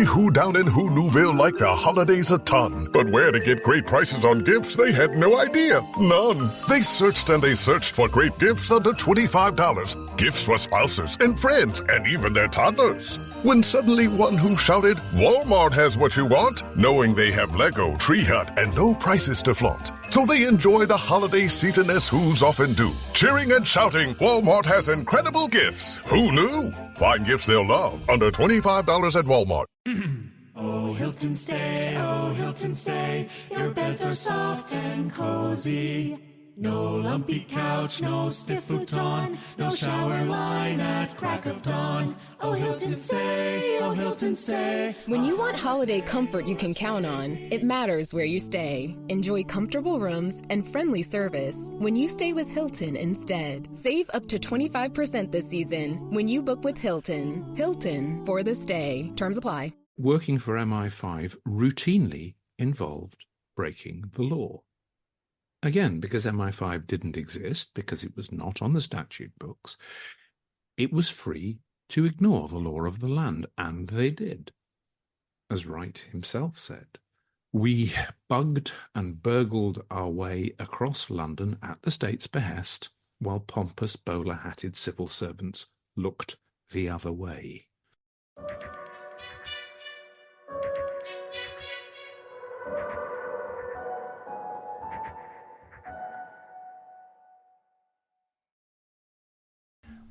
Every who down in Who Newville liked the holidays a ton, but where to get great prices on gifts they had no idea. None. They searched and they searched for great gifts under $25. Gifts for spouses and friends and even their toddlers. When suddenly one who shouted, Walmart has what you want, knowing they have Lego, Tree Hut, and no prices to flaunt. So they enjoy the holiday season as Who's often do. Cheering and shouting, Walmart has incredible gifts. Who knew? Find gifts they'll love under $25 at Walmart. Oh, Hilton stay, your beds are soft and cozy. No lumpy couch, no stiff futon, no shower line at crack of dawn. Oh, Hilton stay. When you want holiday comfort you can count on, it matters where you stay. Enjoy comfortable rooms and friendly service when you stay with Hilton instead. Save up to 25% this season when you book with Hilton. Hilton for the stay. Terms apply. Working for MI5 routinely involved breaking the law. Again, because MI5 didn't exist, because it was not on the statute books, it was free to ignore the law of the land, and they did. As Wright himself said, we bugged and burgled our way across London at the state's behest, while pompous bowler-hatted civil servants looked the other way.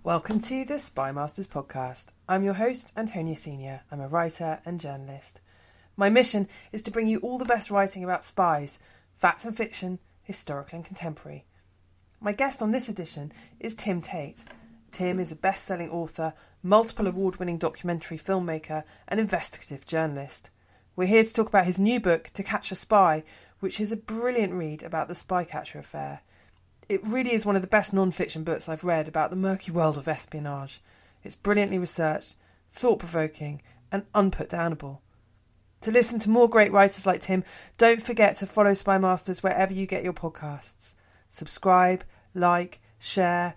Welcome to the SpyMasters podcast. I'm your host, Antonia Senior. I'm a writer and journalist. My mission is to bring you all the best writing about spies, fact and fiction, historical and contemporary. My guest on this edition is Tim Tate. Tim is a best-selling author, multiple award-winning documentary filmmaker and investigative journalist. We're here to talk about his new book, To Catch a Spy, which is a brilliant read about the Spycatcher Affair. It really is one of the best non-fiction books I've read about the murky world of espionage. It's brilliantly researched, thought-provoking, and unputdownable. To listen to more great writers like Tim, don't forget to follow SpyMasters wherever you get your podcasts. Subscribe, like, share.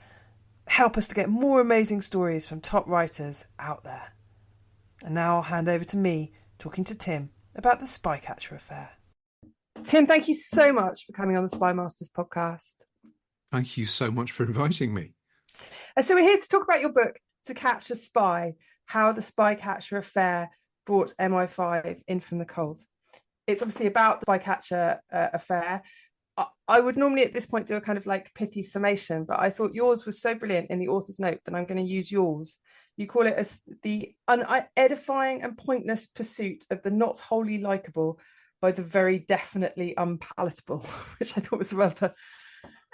Help us to get more amazing stories from top writers out there. And now I'll hand over to me, talking to Tim about the Spycatcher Affair. Tim, thank you so much for coming on the SpyMasters podcast. Thank you so much for inviting me. So we're here to talk about your book, To Catch a Spy, How the Spycatcher Affair Brought MI5 in from the cold. It's obviously about the Spycatcher Affair. I would normally at this point do a kind of like pithy summation, but I thought yours was so brilliant in the author's note that I'm going to use yours. You call it as the unedifying and pointless pursuit of the not wholly likeable by the very definitely unpalatable, which I thought was a rather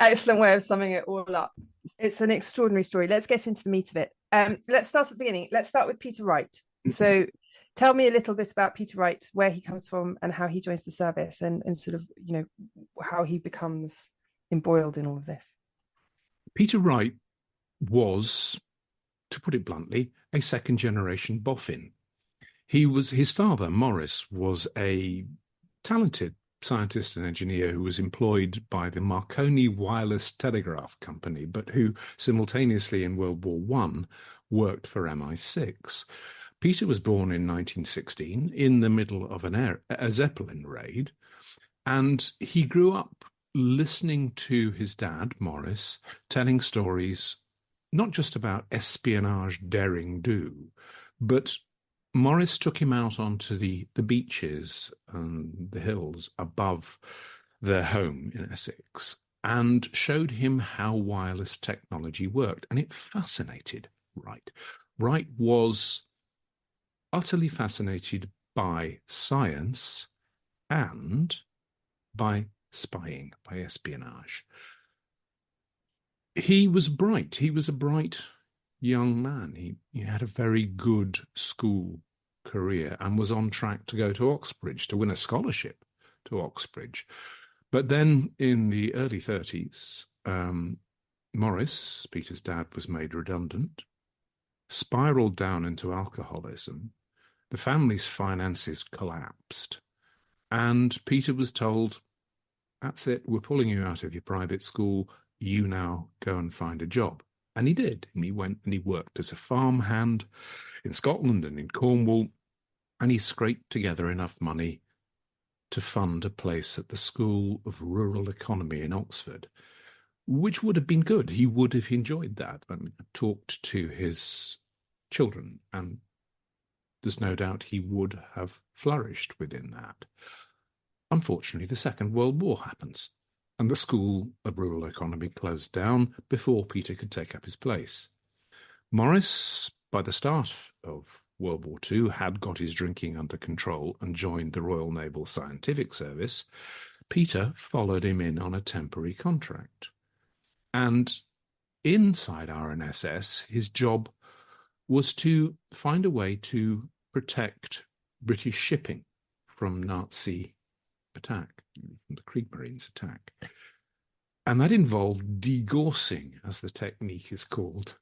excellent way of summing it all up. It's an extraordinary story. Let's get into the meat of it. Let's start at the beginning. Let's start with Peter Wright. So tell me a little bit about Peter Wright, where he comes from and how he joins the service and sort of, you know, how he becomes embroiled in all of this. Peter Wright was, to put it bluntly, a second-generation boffin. His father, Morris, was a talented scientist and engineer who was employed by the Marconi Wireless Telegraph Company, but who simultaneously in World War I worked for MI6. Peter was born in 1916 in the middle of a Zeppelin raid, and he grew up listening to his dad, Morris, telling stories not just about espionage daring-do, but Morris took him out onto the beaches and the hills above their home in Essex and showed him how wireless technology worked. And it fascinated Wright. Wright was utterly fascinated by science and by spying, by espionage. He was bright. He was a bright young man. He had a very good school career and was on track to go to Oxbridge, to win a scholarship to Oxbridge. But then in the early 30s, Morris, Peter's dad, was made redundant, spiraled down into alcoholism. The family's finances collapsed, and Peter was told, that's it, we're pulling you out of your private school, you now go and find a job. And he did. And he went and he worked as a farmhand in Scotland and in Cornwall. and he scraped together enough money to fund a place at the School of Rural Economy in Oxford, which would have been good. He would have enjoyed that and talked to his children, and there's no doubt he would have flourished within that. Unfortunately, the Second World War happens, and the School of Rural Economy closed down before Peter could take up his place. Morris, by the start of World War II, had got his drinking under control and joined the Royal Naval Scientific Service. Peter followed him in on a temporary contract. And inside RNSS, his job was to find a way to protect British shipping from Nazi attack, from the Kriegsmarines attack. And that involved degaussing, as the technique is called,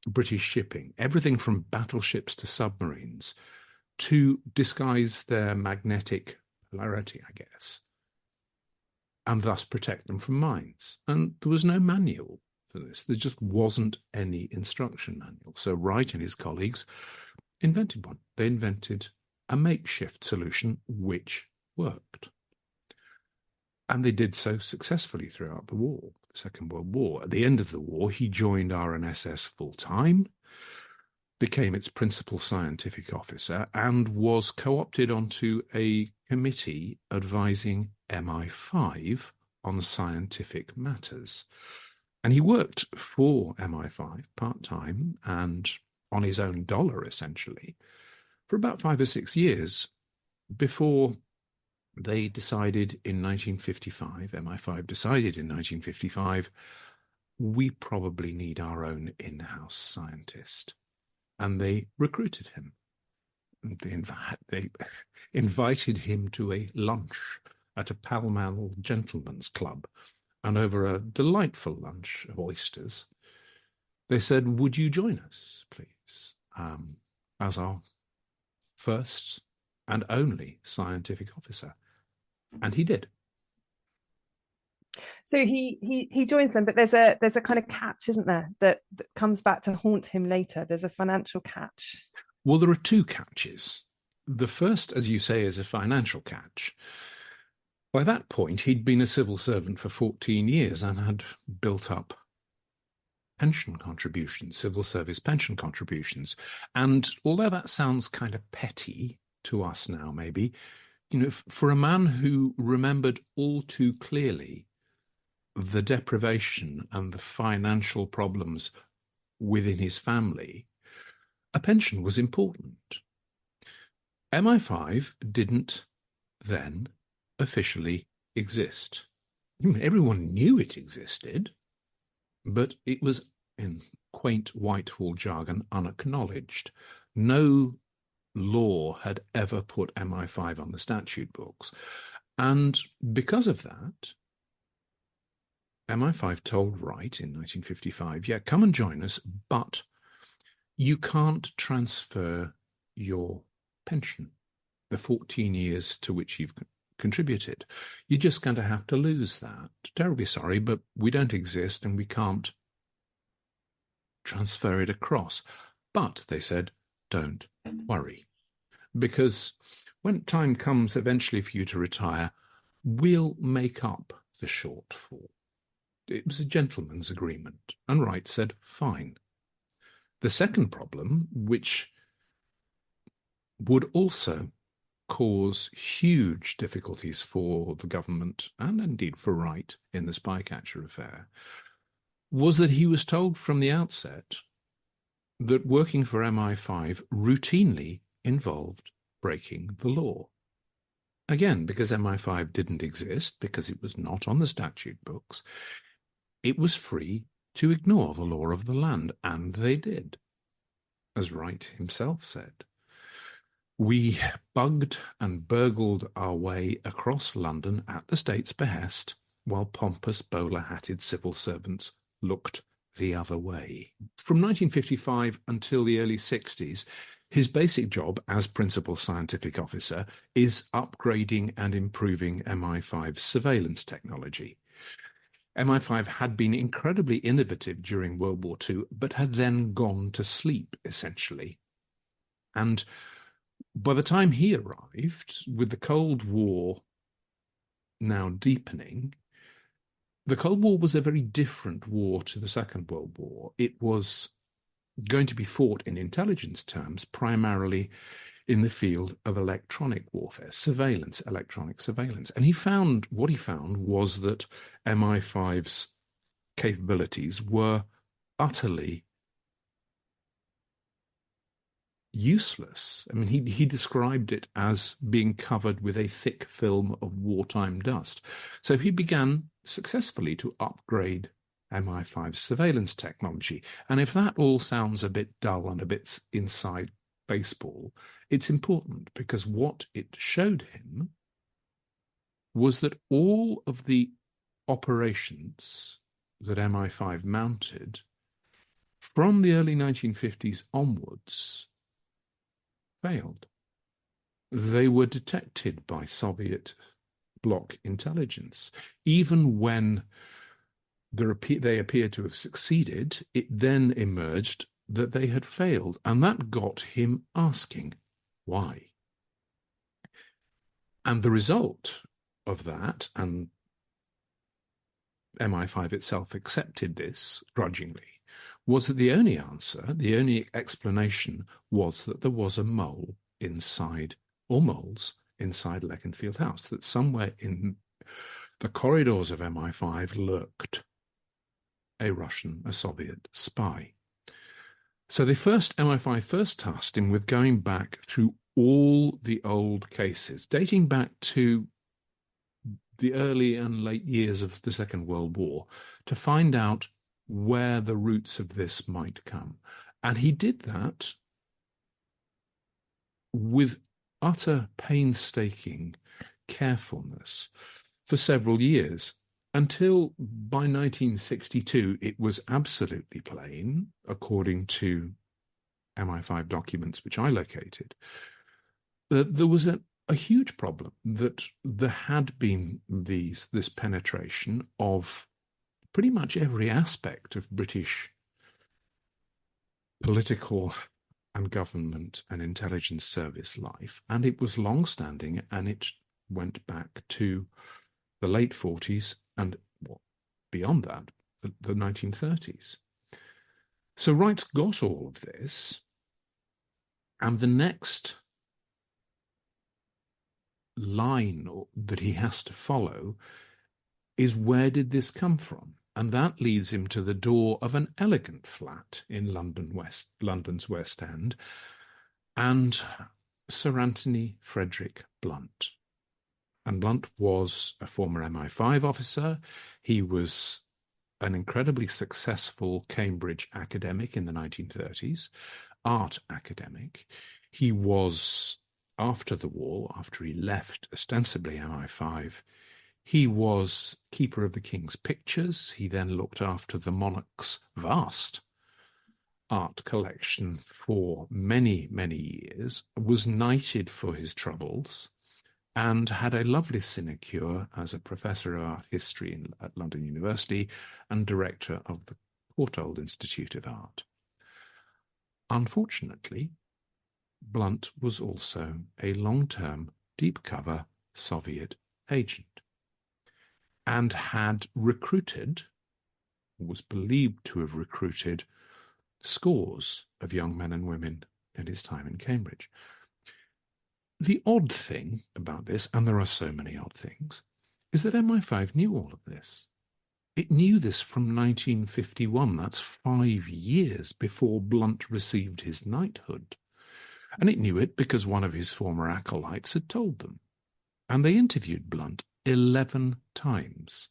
British shipping, everything from battleships to submarines, to disguise their magnetic polarity, I guess, and thus protect them from mines. And there was no manual for this. There just wasn't any instruction manual. So Wright and his colleagues invented one. They invented a makeshift solution which worked. And they did so successfully throughout the war, the Second World War. At the end of the war, he joined RNSS full-time, became its principal scientific officer, and was co-opted onto a committee advising MI5 on scientific matters. And he worked for MI5 part-time and on his own dollar, essentially, for about 5 or 6 years before they decided in 1955, MI5 decided in 1955, we probably need our own in-house scientist. And they recruited him. They invited him to a lunch at a Pall Mall gentleman's club. And over a delightful lunch of oysters, they said, would you join us, please, as our first and only scientific officer? And he did. So he joins them, but there's a kind of catch, isn't there, that comes back to haunt him later. There's a financial catch. Well, there are two catches. The first, as you say, is a financial catch. By that point, he'd been a civil servant for 14 years and had built up pension contributions, civil service pension contributions. And although that sounds kind of petty to us now, maybe, for a man who remembered all too clearly the deprivation and the financial problems within his family, a pension was important. MI5 didn't then officially exist. Everyone knew it existed, but it was, in quaint Whitehall jargon, unacknowledged. No law had ever put MI5 on the statute books. And because of that, MI5 told Wright in 1955, yeah, come and join us, but you can't transfer your pension, the 14 years to which you've contributed. You're just going to have to lose that. Terribly sorry, but we don't exist and we can't transfer it across. But, they said, don't worry, because when time comes eventually for you to retire, we'll make up the shortfall. It was a gentleman's agreement, and Wright said, fine. The second problem, which would also cause huge difficulties for the government and indeed for Wright in the Spycatcher Affair, was that he was told from the outset that working for MI5 routinely involved breaking the law. Again, because MI5 didn't exist, because it was not on the statute books, it was free to ignore the law of the land, and they did, as Wright himself said. We bugged and burgled our way across London at the state's behest, while pompous bowler-hatted civil servants looked the other way. From 1955 until the early 60s, his basic job as principal scientific officer is upgrading and improving MI5's surveillance technology. MI5 had been incredibly innovative during World War II, but had then gone to sleep, essentially. And by the time he arrived, with the Cold War now deepening, the Cold War was a very different war to the Second World War. It was going to be fought in intelligence terms, primarily in the field of electronic warfare, surveillance, electronic surveillance. And what he found was that MI5's capabilities were utterly useless. I mean, he described it as being covered with a thick film of wartime dust. So he began successfully to upgrade MI5 surveillance technology. And if that all sounds a bit dull and a bit inside baseball, it's important, because what it showed him was that all of the operations that MI5 mounted from the early 1950s onwards failed. They were detected by Soviet bloc intelligence. Even when they appeared to have succeeded, it then emerged that they had failed. And that got him asking, why? And the result of that, and MI5 itself accepted this grudgingly, was that the only answer, the only explanation, was that there was a mole inside, or moles inside Leconfield House, that somewhere in the corridors of MI5 lurked a Soviet spy. So MI5 first tasked him with going back through all the old cases, dating back to the early and late years of the Second World War, to find out where the roots of this might come. And he did that with utter painstaking carefulness for several years, until by 1962 it was absolutely plain, according to MI5 documents which I located, that there was a huge problem, that there had been this penetration of pretty much every aspect of British political and government and intelligence service life, and it was long-standing, and it went back to the late 40s and beyond that, the 1930s. So Wright's got all of this, and the next line that he has to follow is, where did this come from? And that leads him to the door of an elegant flat in London's West End, and Sir Anthony Frederick Blunt. And Blunt was a former MI5 officer. He was an incredibly successful Cambridge academic in the 1930s, art academic. He was, after the war, after he left ostensibly MI5, he was keeper of the King's pictures. He then looked after the monarch's vast art collection for many, many years, was knighted for his troubles, and had a lovely sinecure as a professor of art history at London University and director of the Courtauld Institute of Art. Unfortunately, Blunt was also a long-term, deep-cover Soviet agent, and had recruited, was believed to have recruited, scores of young men and women in his time in Cambridge. The odd thing about this, and there are so many odd things, is that MI5 knew all of this. It knew this from 1951. That's 5 years before Blunt received his knighthood. And it knew it because one of his former acolytes had told them. And they interviewed Blunt 11 times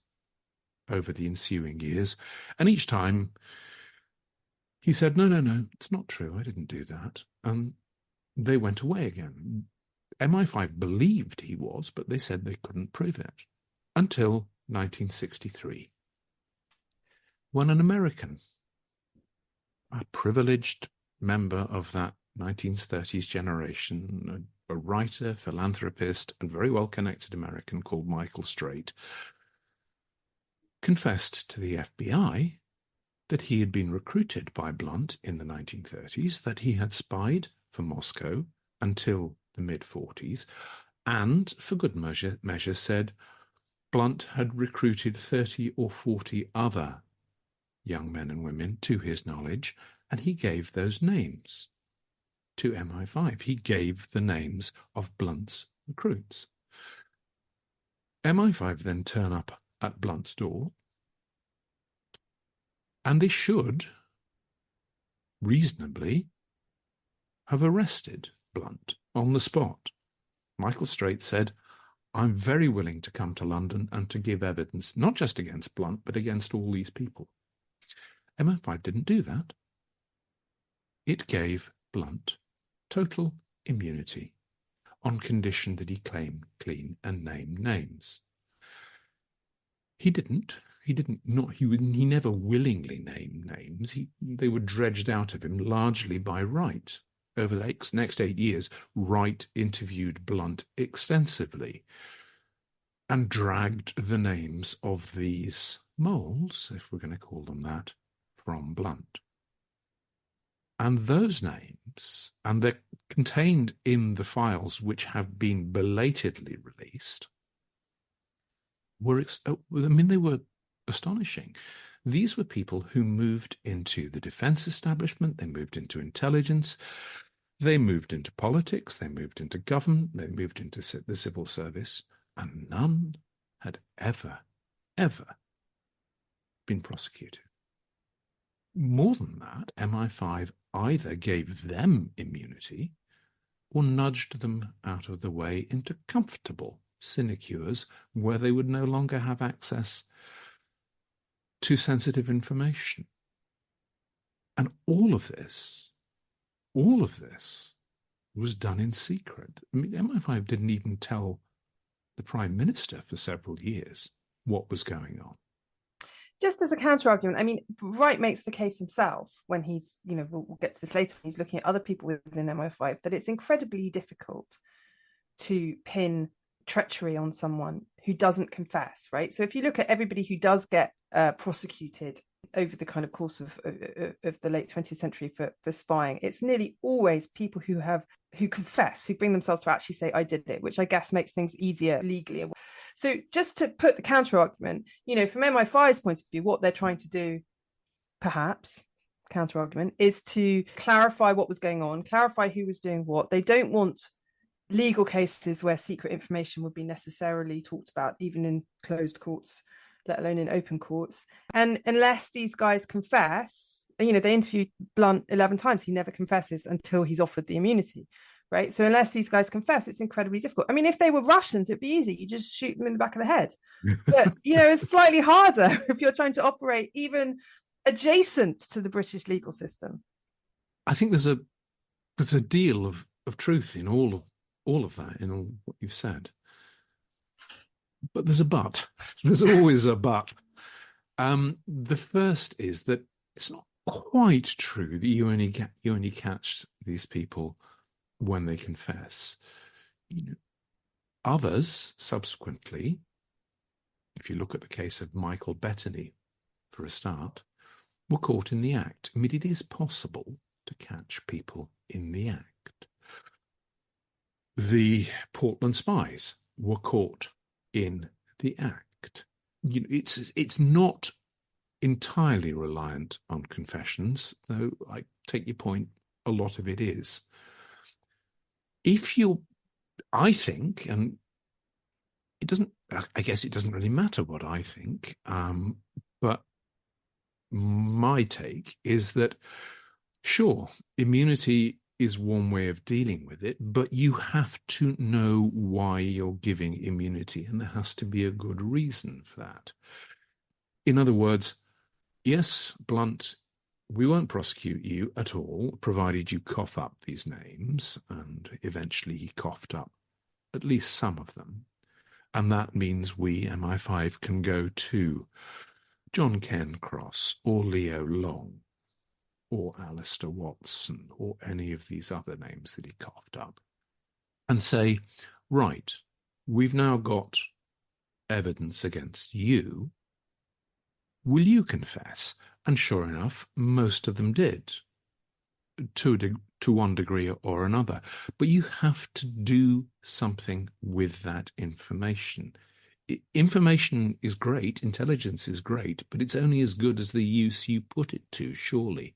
over the ensuing years. And each time he said, no, it's not true. I didn't do that. And they went away again. MI5 believed he was, but they said they couldn't prove it. Until 1963, when an American, a privileged member of that 1930s generation, a writer, philanthropist, and very well-connected American called Michael Straight, confessed to the FBI that he had been recruited by Blunt in the 1930s, that he had spied for Moscow until the mid-40s, and, for good measure, said Blunt had recruited 30 or 40 other young men and women to his knowledge, and he gave those names to MI5. He gave the names of Blunt's recruits. MI5 then turn up at Blunt's door, and they should reasonably have arrested Blunt on the spot. Michael Straight said, I'm very willing to come to London and to give evidence, not just against Blunt, but against all these people. MI5 didn't do that. It gave Blunt total immunity on condition that he claim clean and name names. He never willingly named names. They were dredged out of him largely by Wright. Over the next 8 years, Wright interviewed Blunt extensively and dragged the names of these moles, if we're going to call them that, from Blunt. And those names, and they're contained in the files which have been belatedly released, they were astonishing. These were people who moved into the defense establishment, they moved into intelligence, they moved into politics, they moved into government, they moved into the civil service, and none had ever been prosecuted. More than that, MI5 either gave them immunity or nudged them out of the way into comfortable sinecures where they would no longer have access to sensitive information. And all of this was done in secret. I mean, MI5 didn't even tell the Prime Minister for several years what was going on. Just as a counter-argument, I mean, Wright makes the case himself when he's, we'll get to this later, when he's looking at other people within MI5, that it's incredibly difficult to pin treachery on someone who doesn't confess, right? So if you look at everybody who does get prosecuted over the kind of course of the late 20th century for spying, it's nearly always people who confess, who bring themselves to actually say, I did it, which I guess makes things easier legally. So just to put the counter argument, from MI5's point of view, what they're trying to do, perhaps, counter argument, is to clarify what was going on, clarify who was doing what. They don't want legal cases where secret information would be necessarily talked about, even in closed courts, let alone in open courts. And unless these guys confess, they interviewed Blunt 11 times. He never confesses until he's offered the immunity, right? So unless these guys confess, it's incredibly difficult. I mean, if they were Russians, it'd be easy. You just shoot them in the back of the head. But, it's slightly harder if you're trying to operate even adjacent to the British legal system. I think there's a deal of truth in all of that, in all what you've said. But there's a but. There's always a but. The first is that it's not quite true that you only catch these people when they confess. Others subsequently, if you look at the case of Michael Bettany for a start, were caught in the act. I mean, it is possible to catch people in the act. The Portland spies were caught in the act. It's not entirely reliant on confessions, though I take your point, a lot of it is. I think, and I guess it doesn't really matter what I think, but my take is that, sure, immunity is one way of dealing with it, but you have to know why you're giving immunity, and there has to be a good reason for that. In other words, yes, Blunt, we won't prosecute you at all, provided you cough up these names, and eventually he coughed up at least some of them. And that means we, MI5, can go to John Cairncross or Leo Long or Alistair Watson or any of these other names that he coughed up and say, right, we've now got evidence against you. Will you confess? And sure enough, most of them did. to one degree or another. But you have to do something with that information. Information is great, intelligence is great, but it's only as good as the use you put it to, surely.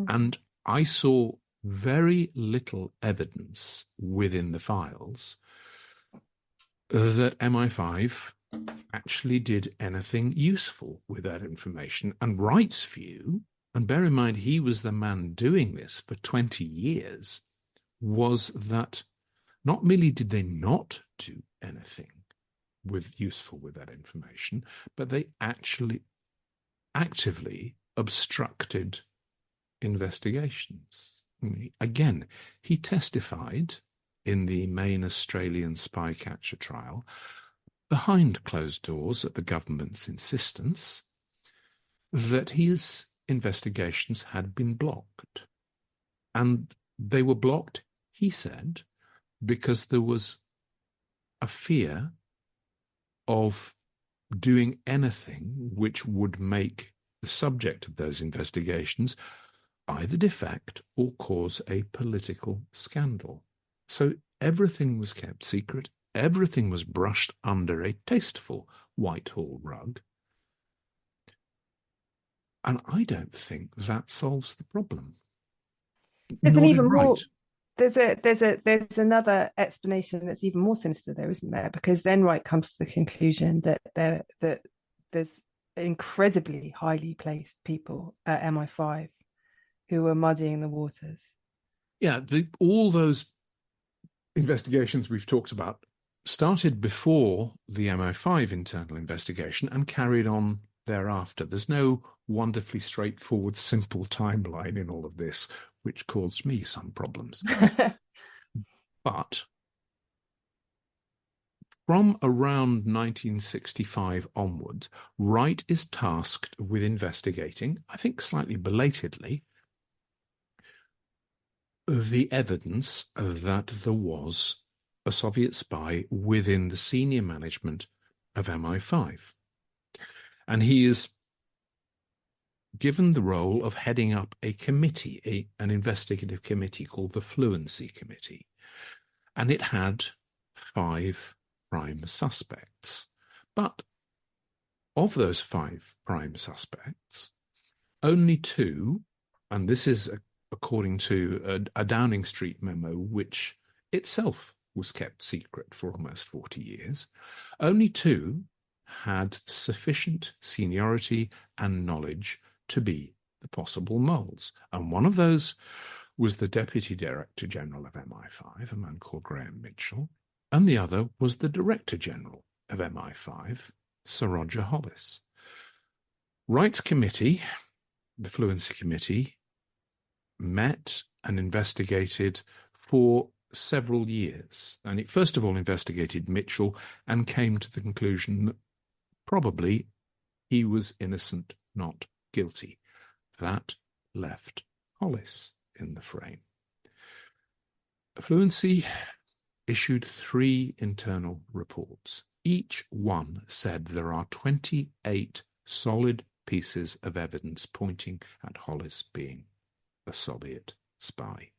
And I saw very little evidence within the files that MI5 actually did anything useful with that information. And Wright's view, and bear in mind he was the man doing this for 20 years, was that not merely did they not do anything useful with that information, but they actually actively obstructed investigations. Again, he testified in the main Australian Spycatcher trial behind closed doors at the government's insistence that his investigations had been blocked. And they were blocked, he said, because there was a fear of doing anything which would make the subject of those investigations either defect or cause a political scandal. So everything was kept secret, everything was brushed under a tasteful Whitehall rug. And I don't think that solves the problem. There's an even more. Wright. There's another explanation that's even more sinister, though, isn't there? Because then Wright comes to the conclusion that there's incredibly highly placed people at MI5 who were muddying the waters. Yeah, all those investigations we've talked about started before the MI5 internal investigation and carried on thereafter. There's no wonderfully straightforward, simple timeline in all of this, which caused me some problems. But from around 1965 onwards, Wright is tasked with investigating, I think slightly belatedly, the evidence that there was a Soviet spy within the senior management of MI5. And he is given the role of heading up a committee, an investigative committee called the Fluency Committee. And it had 5 prime suspects. But of those 5 prime suspects, only 2, and this is according to a Downing Street memo, which itself was kept secret for almost 40 years, only 2 had sufficient seniority and knowledge to be the possible moles. And one of those was the Deputy Director General of MI5, a man called Graham Mitchell, and the other was the Director General of MI5, Sir Roger Hollis. Wright's committee, the Fluency Committee, met and investigated for several years. And it first of all investigated Mitchell and came to the conclusion that probably he was innocent, not guilty. That left Hollis in the frame. Fluency issued 3 internal reports. Each one said there are 28 solid pieces of evidence pointing at Hollis being a Soviet spy.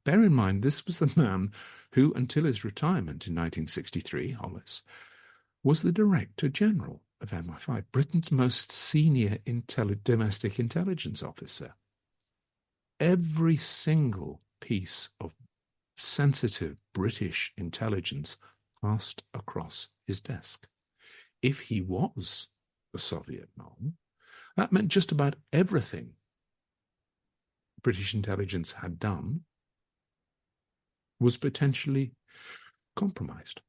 Bear in mind, this was the man who, until his retirement in 1963, Hollis, was the Director General of MI5, Britain's most senior domestic intelligence officer. Every single piece of sensitive British intelligence passed across his desk. If he was a Soviet mole, that meant just about everything British intelligence had done was potentially compromised.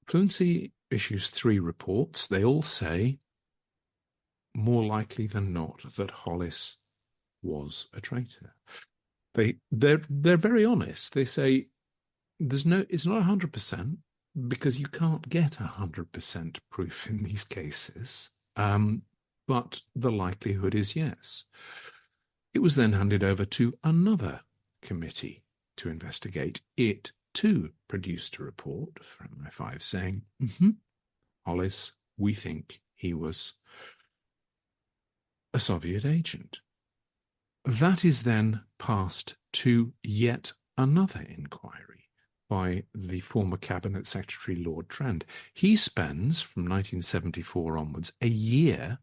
Fluency issues 3 reports. They all say, more likely than not, that Hollis was a traitor. They're very honest. They say it's not 100% because you can't get 100% proof in these cases. But the likelihood is yes. It was then handed over to another committee to investigate. It, too, produced a report from MI5 saying, Hollis, we think he was a Soviet agent. That is then passed to yet another inquiry by the former Cabinet Secretary Lord Trend. He spends, from 1974 onwards, a year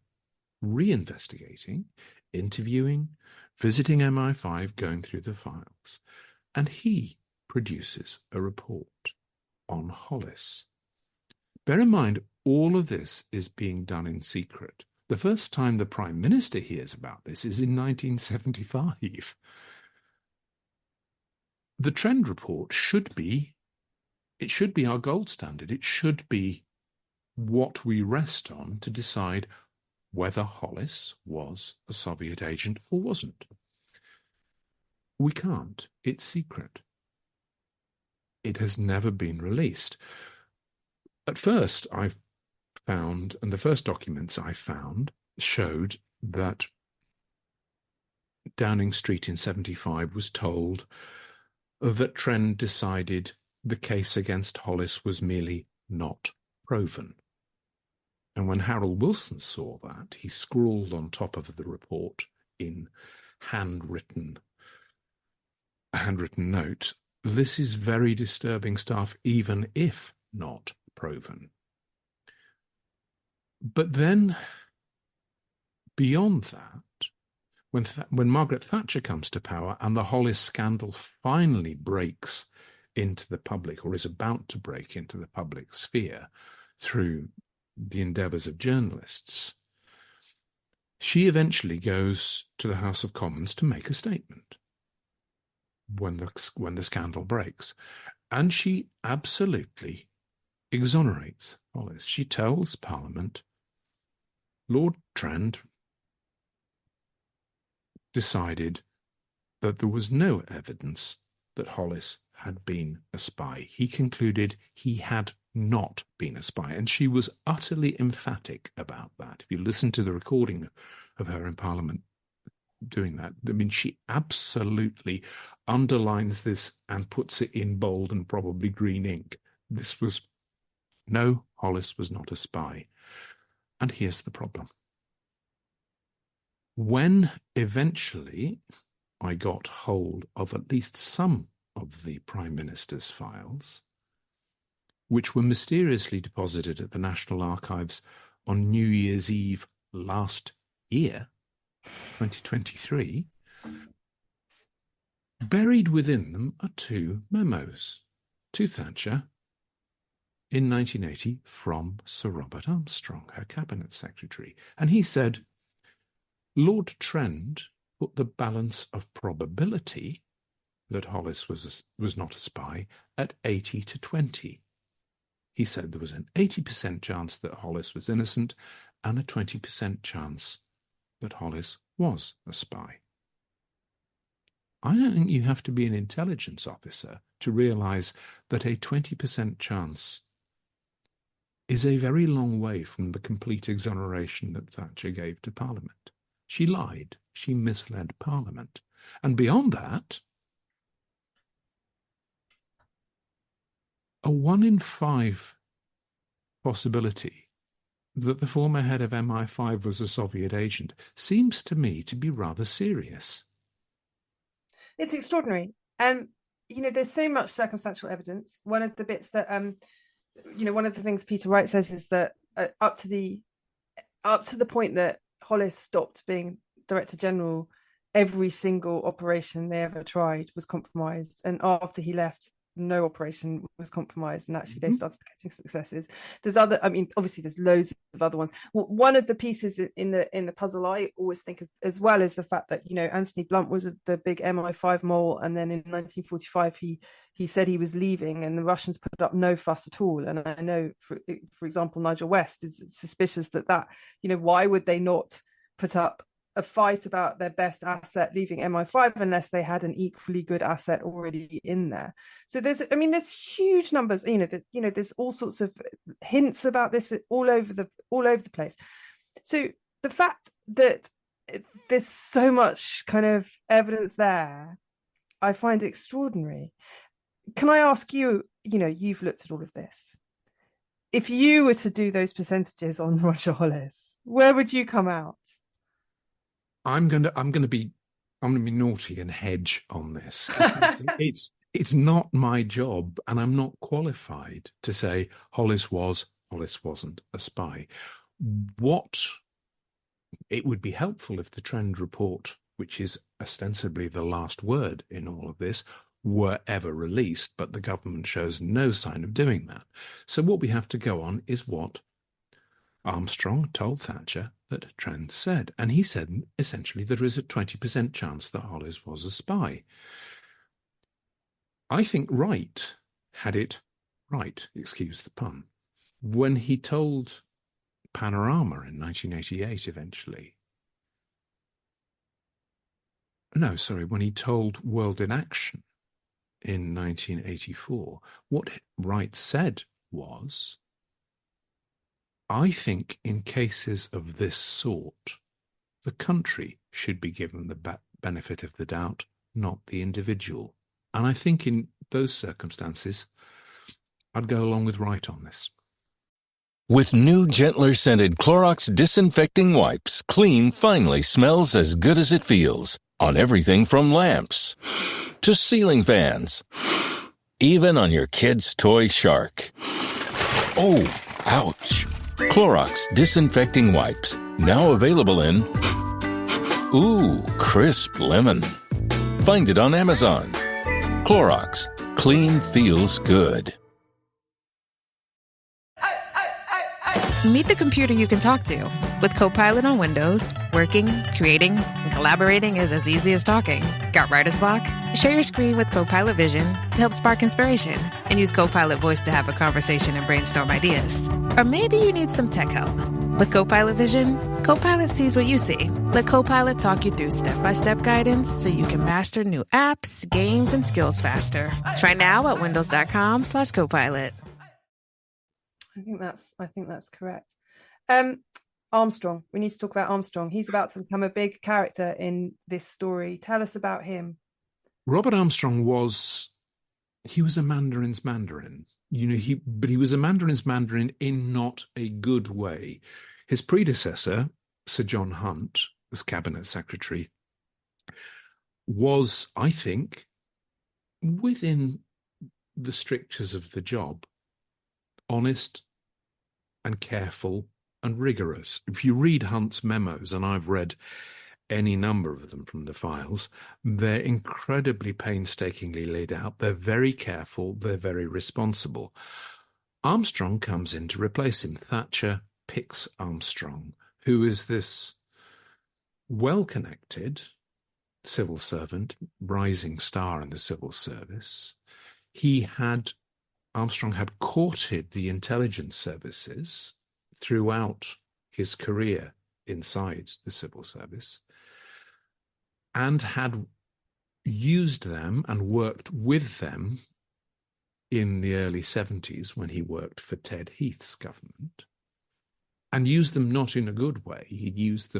reinvestigating, interviewing, visiting MI5, going through the files, and he produces a report on Hollis. Bear in mind, all of this is being done in secret. The first time the Prime Minister hears about this is in 1975. The Trend report should be our gold standard. It should be what we rest on to decide whether Hollis was a Soviet agent or wasn't. We can't. It's secret. It has never been released. At first, I've found, and the first documents I found showed that Downing Street in 75 was told that Trend decided the case against Hollis was merely not proven. And when Harold Wilson saw that, he scrawled on top of the report in a handwritten note, "This is very disturbing stuff, even if not proven." But then, beyond that, when Margaret Thatcher comes to power and the Hollis scandal finally breaks into the public, or is about to break into the public sphere through the endeavours of journalists, she eventually goes to the House of Commons to make a statement when the scandal breaks. And she absolutely exonerates Hollis. She tells Parliament, Lord Trend decided that there was no evidence that Hollis had been a spy. He concluded he had not been a spy, and she was utterly emphatic about that. If you listen to the recording of her in Parliament doing that, I mean, she absolutely underlines this and puts it in bold and probably green ink. No, Hollis was not a spy. And here's the problem. When eventually I got hold of at least some of the Prime Minister's files, which were mysteriously deposited at the National Archives on New Year's Eve last year, 2023, buried within them are two memos to Thatcher in 1980 from Sir Robert Armstrong, her Cabinet Secretary. And he said, Lord Trend put the balance of probability that Hollis was not a spy at 80 to 20. He said there was an 80% chance that Hollis was innocent and a 20% chance that Hollis was a spy. I don't think you have to be an intelligence officer to realise that a 20% chance is a very long way from the complete exoneration that Thatcher gave to Parliament. She lied. She misled Parliament. And beyond that, a 1 in 5 possibility that the former head of MI5 was a Soviet agent seems to me to be rather serious. It's extraordinary. And, there's so much circumstantial evidence. One of the bits that, one of the things Peter Wright says is that up to the point that Hollis stopped being Director General, every single operation they ever tried was compromised. And after he left, no operation was compromised, and actually they started getting successes. There's obviously there's loads of other ones. One of the pieces in the puzzle I always think as well is the fact that Anthony Blunt was the big MI5 mole, and then in 1945 he said he was leaving, and the Russians put up no fuss at all. And I know, for example, Nigel West is suspicious that why would they not put up a fight about their best asset leaving MI5 unless they had an equally good asset already in there. So there's huge numbers, there's all sorts of hints about this all over the place. So the fact that there's so much kind of evidence there, I find extraordinary. Can I ask you, you've looked at all of this. If you were to do those percentages on Roger Hollis, where would you come out? I'm going to be I'm going to be naughty and hedge on this. It's not my job, and I'm not qualified to say Hollis wasn't a spy. It would be helpful if the Trend report, which is ostensibly the last word in all of this, were ever released, but the government shows no sign of doing that. So what we have to go on is what Armstrong told Thatcher that Trend said. And he said, essentially, there is a 20% chance that Hollis was a spy. I think Wright had it right, excuse the pun, when he told Panorama in 1988 eventually. No, sorry, when he told World in Action in 1984, what Wright said was, I think in cases of this sort, the country should be given the benefit of the doubt, not the individual. And I think in those circumstances, I'd go along with Wright on this. With new, gentler scented Clorox disinfecting wipes, clean finally smells as good as it feels. On everything from lamps to ceiling fans, even on your kid's toy shark. Oh, ouch. Clorox disinfecting wipes, now available in crisp lemon. Find it on Amazon. Clorox, clean feels good. Meet the computer you can talk to. With Copilot on Windows, working, creating, and collaborating is as easy as talking. Got writer's block? Share your screen with Copilot Vision to help spark inspiration, and use Copilot Voice to have a conversation and brainstorm ideas. Or maybe you need some tech help. With Copilot Vision, Copilot sees what you see. Let Copilot talk you through step-by-step guidance so you can master new apps, games, and skills faster. Try now at windows.com/Copilot. I think that's correct. Armstrong. We need to talk about Armstrong. He's about to become a big character in this story. Tell us about him. Robert Armstrong was a Mandarin's Mandarin. But he was a Mandarin's Mandarin in not a good way. His predecessor, Sir John Hunt, as cabinet secretary, was, I think, within the strictures of the job, honest and careful and rigorous. If you read Hunt's memos, and I've read any number of them from the files, they're incredibly painstakingly laid out. They're very careful. They're very responsible. Armstrong comes in to replace him. Thatcher picks Armstrong, who is this well-connected civil servant, rising star in the civil service. Armstrong had courted the intelligence services throughout his career inside the civil service, and had used them and worked with them in the early 70s when he worked for Ted Heath's government, and used them not in a good way. He used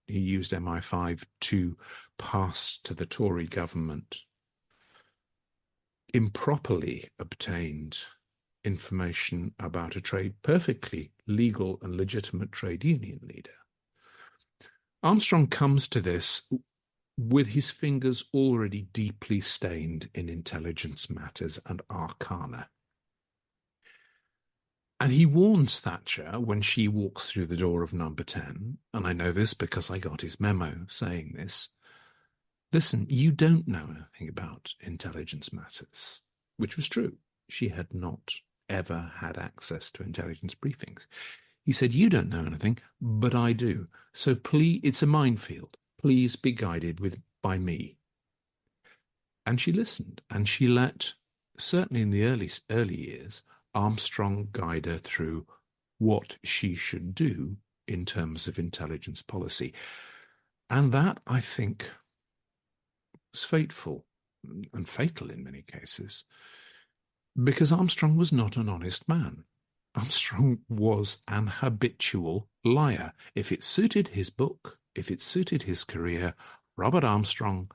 MI5 to pass to the Tory government improperly obtained information about a perfectly legal and legitimate trade union leader. Armstrong comes to this with his fingers already deeply stained in intelligence matters and arcana. And he warns Thatcher when she walks through the door of number 10, and I know this because I got his memo saying this, listen, you don't know anything about intelligence matters, which was true. She had not ever had access to intelligence briefings. He said, you don't know anything, but I do. So please, it's a minefield. Please be guided by me. And she listened, and she let, certainly in the early years, Armstrong guide her through what she should do in terms of intelligence policy. And that, I think, was fateful and fatal in many cases, because Armstrong was not an honest man. Armstrong was an habitual liar. If it suited his book, if it suited his career, Robert Armstrong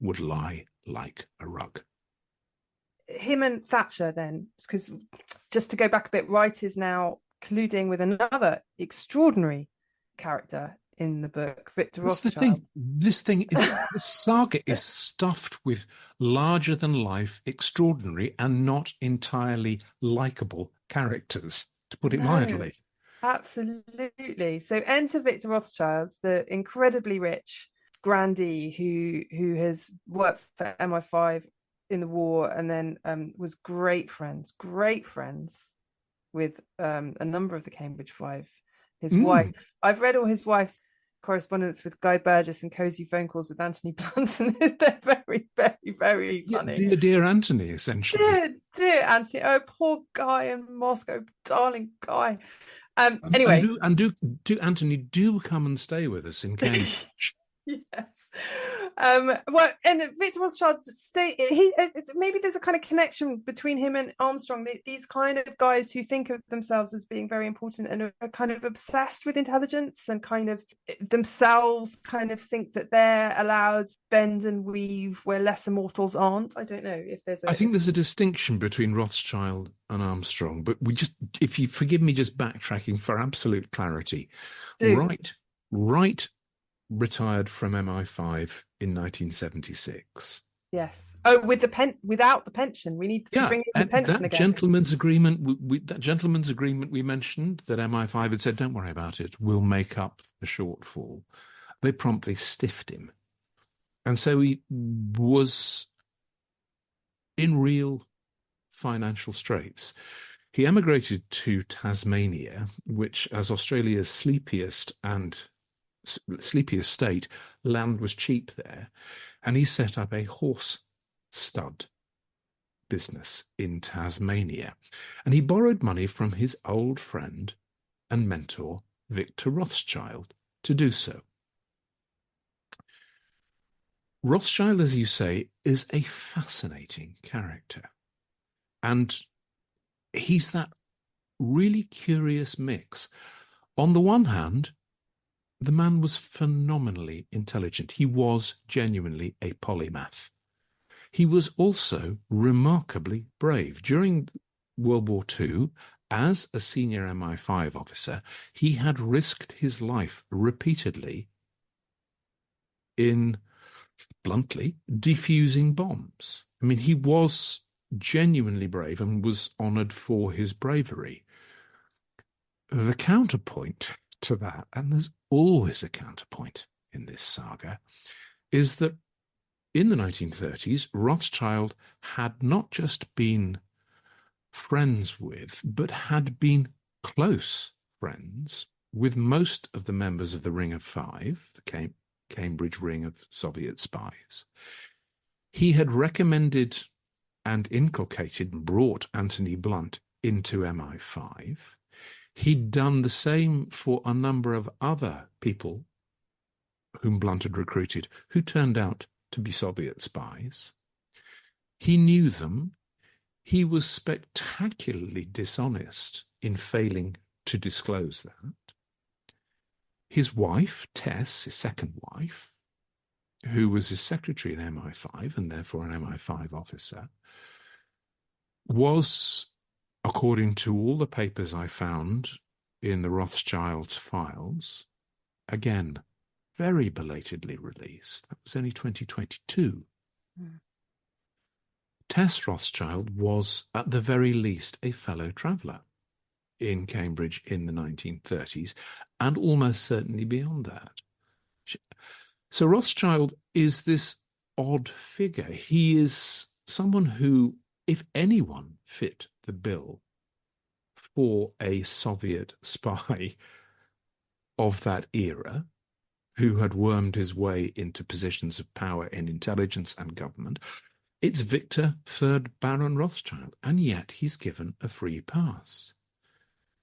would lie like a rug. Him and Thatcher then, because just to go back a bit, Wright is now colluding with another extraordinary character in the book, Victor That's the Rothschild. thing. This saga is stuffed with larger than life, extraordinary, and not entirely likable characters, to put it mildly. Absolutely. So enter Victor Rothschild, the incredibly rich grandee who has worked for MI5 in the war, and then was great friends with a number of the Cambridge Five. His wife, I've read all his wife's correspondence with Guy Burgess and cozy phone calls with Anthony Blunt, and they're very, very, very funny. Yeah, dear Anthony, essentially. Dear Anthony. Oh, poor Guy in Moscow, darling Guy. Anyway, do Anthony, do come and stay with us in Cambridge. Yes. Well, and Victor Rothschild's maybe there's a kind of connection between him and Armstrong. These kind of guys who think of themselves as being very important and are kind of obsessed with intelligence, and kind of themselves kind of think that they're allowed to bend and weave where lesser mortals aren't. I don't know if there's I think there's a distinction between Rothschild and Armstrong, but if you forgive me just backtracking for absolute clarity. Wright retired from MI5 in 1976. Yes. Oh, without the pension. We need to bring in the pension again. Gentleman's agreement, that gentleman's agreement we mentioned, that MI5 had said, don't worry about it, we'll make up the shortfall. They promptly stiffed him. And so he was in real financial straits. He emigrated to Tasmania, which, as Australia's sleepiest state, land was cheap there, and he set up a horse stud business in Tasmania, and he borrowed money from his old friend and mentor Victor Rothschild to do so. Rothschild, as you say, is a fascinating character, and he's that really curious mix. On the one hand, the man was phenomenally intelligent. He was genuinely a polymath. He was also remarkably brave. During World War II, as a senior MI5 officer, he had risked his life repeatedly in, bluntly, defusing bombs. I mean, he was genuinely brave and was honoured for his bravery. The counterpoint to that, and there's always a counterpoint in this saga, is that in the 1930s, Rothschild had not just been friends with, but had been close friends with most of the members of the Ring of Five, the Cambridge Ring of Soviet spies. He had recommended and inculcated and brought Anthony Blunt into MI5. He'd done the same for a number of other people whom Blunt had recruited, who turned out to be Soviet spies. He knew them. He was spectacularly dishonest in failing to disclose that. His wife, Tess, his second wife, who was his secretary in MI5 and therefore an MI5 officer, was, according to all the papers I found in the Rothschild's files, again, very belatedly released. That was only 2022. Tess Rothschild was, at the very least, a fellow traveller in Cambridge in the 1930s, and almost certainly beyond that. So Rothschild is this odd figure. He is someone who, if anyone fit the bill for a Soviet spy of that era, who had wormed his way into positions of power in intelligence and government, it's Victor III Baron Rothschild, and yet he's given a free pass.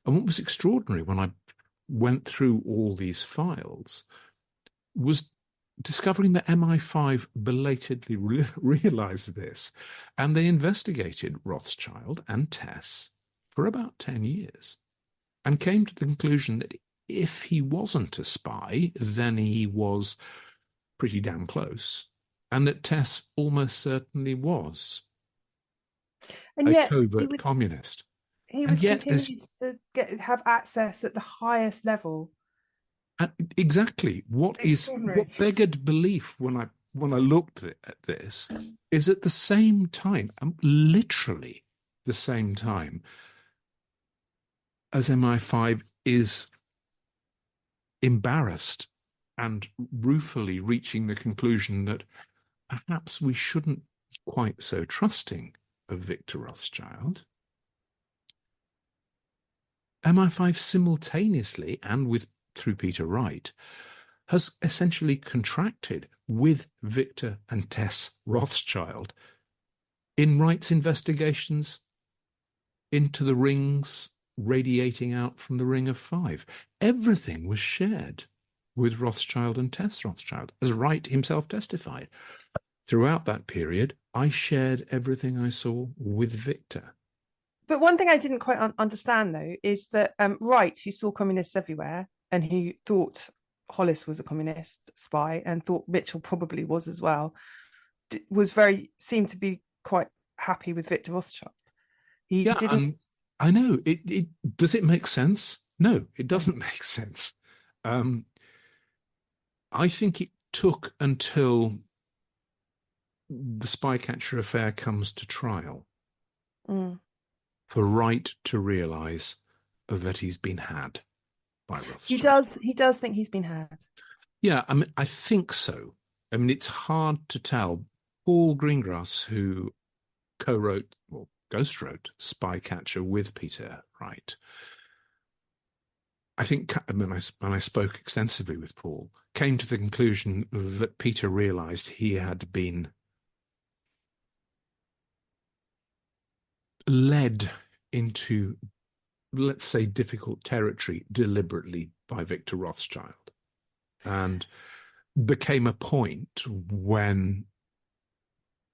And what was extraordinary when I went through all these files was discovering that MI5 belatedly realized this, and they investigated Rothschild and Tess for about 10 years and came to the conclusion that if he wasn't a spy, then he was pretty damn close, and that Tess almost certainly was and a covert communist. He was continuing to have access at the highest level Exactly. What beggared belief when I looked at this is at the same time, literally the same time, as MI5 is embarrassed and ruefully reaching the conclusion that perhaps we shouldn't be quite so trusting of Victor Rothschild, MI5 simultaneously, and through Peter Wright, has essentially contracted with Victor and Tess Rothschild in Wright's investigations into the rings radiating out from the Ring of Five. Everything was shared with Rothschild and Tess Rothschild, as Wright himself testified. Throughout that period, I shared everything I saw with Victor. But one thing I didn't quite understand, though, is that Wright, who saw communists everywhere and who thought Hollis was a communist spy and thought Mitchell probably was as well, seemed to be quite happy with Victor Rothschild. He didn't. I know. Does it make sense? No, it doesn't make sense. I think it took until the Spycatcher Affair comes to trial for Wright to realise that he's been had by Rothschild. He does think he's been had. Yeah, I mean, I think so. I mean, it's hard to tell. Paul Greengrass, who co-wrote or ghostwrote Spycatcher with Peter Wright, I think, when I spoke extensively with Paul, came to the conclusion that Peter realised he had been led into, let's say, difficult territory deliberately by Victor Rothschild. And became a point when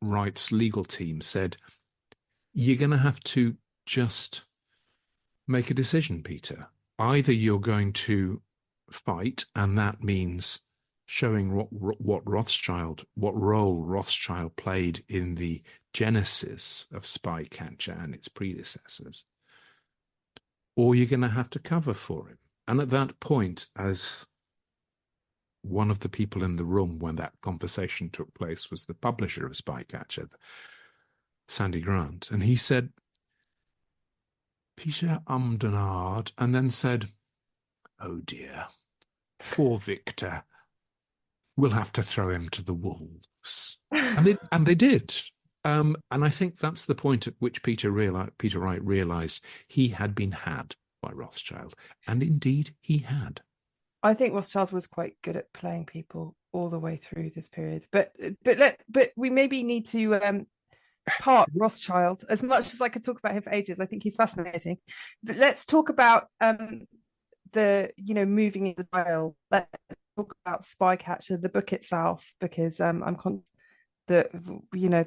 Wright's legal team said, you're going to have to just make a decision, Peter. Either you're going to fight, and that means showing what role Rothschild played in the genesis of Spycatcher and its predecessors, or you're going to have to cover for him. And at that point, as one of the people in the room when that conversation took place was the publisher of Spycatcher, Sandy Grant, and he said, Peter ummed and ahed, and then said, oh dear, poor Victor, we'll have to throw him to the wolves. And they did. And I think that's the point at which Peter Wright realised he had been had by Rothschild. And indeed, he had. I think Rothschild was quite good at playing people all the way through this period. But we maybe need to park Rothschild. As much as I could talk about him for ages, I think he's fascinating. But let's talk about the moving in the dial. Let's talk about Spycatcher, the book itself, because I'm conscious that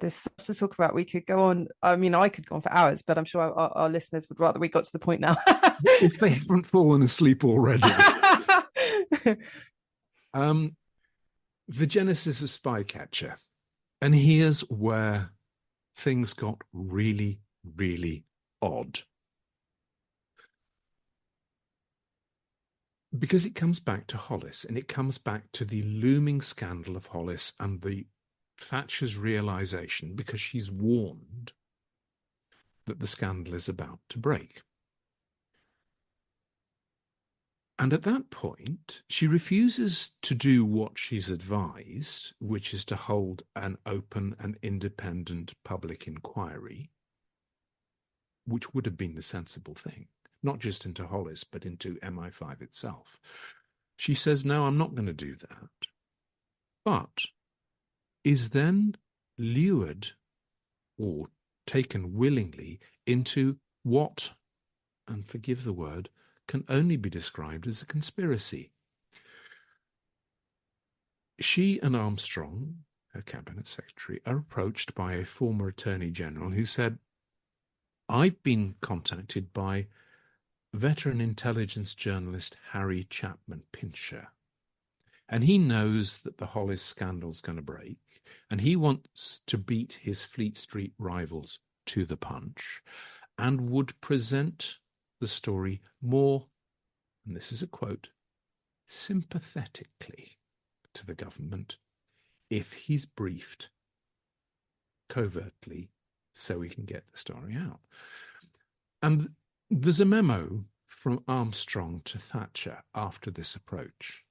there's so much to talk about. We could go on. I mean, I could go on for hours, but I'm sure our listeners would rather we got to the point now. If they haven't fallen asleep already. The genesis of Spycatcher, and here's where things got really, really odd. Because it comes back to Hollis, and it comes back to the looming scandal of Hollis and the Thatcher's realization, because she's warned that the scandal is about to break. And at that point, she refuses to do what she's advised, which is to hold an open and independent public inquiry, which would have been the sensible thing, not just into Hollis, but into MI5 itself. She says, no, I'm not going to do that, but is then lured or taken willingly into what, and forgive the word, can only be described as a conspiracy. She and Armstrong, her cabinet secretary, are approached by a former attorney general who said, I've been contacted by veteran intelligence journalist Harry Chapman Pincher, and he knows that the Hollis scandal's going to break, and he wants to beat his Fleet Street rivals to the punch, and would present the story more, and this is a quote, sympathetically to the government if he's briefed covertly so he can get the story out. And there's a memo from Armstrong to Thatcher after this approach,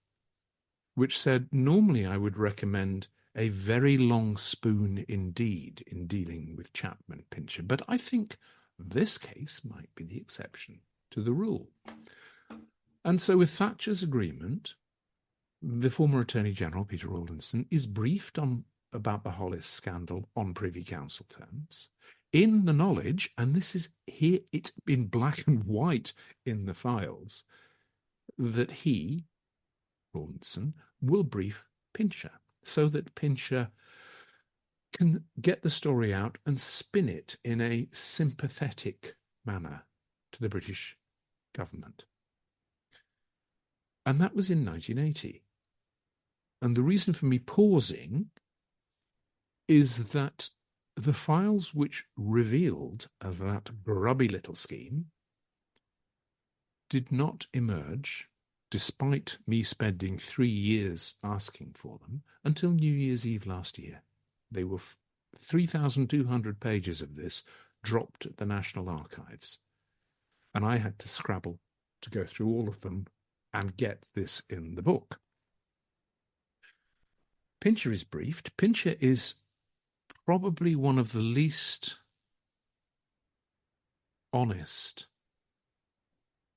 which said, normally I would recommend a very long spoon indeed in dealing with Chapman Pincher, but I think this case might be the exception to the rule. And so with Thatcher's agreement, the former Attorney General, Peter Rawlinson, is briefed about the Hollis scandal on Privy Council terms, in the knowledge, and this is here, it's in black and white in the files, that he, Rawlinson, will brief Pincher so that Pincher can get the story out and spin it in a sympathetic manner to the British government. And that was in 1980. And the reason for me pausing is that the files which revealed that grubby little scheme did not emerge, despite me spending 3 years asking for them, until New Year's Eve last year. They were 3,200 pages of this dropped at the National Archives. And I had to scrabble to go through all of them and get this in the book. Pincher is briefed. Pincher is probably one of the least honest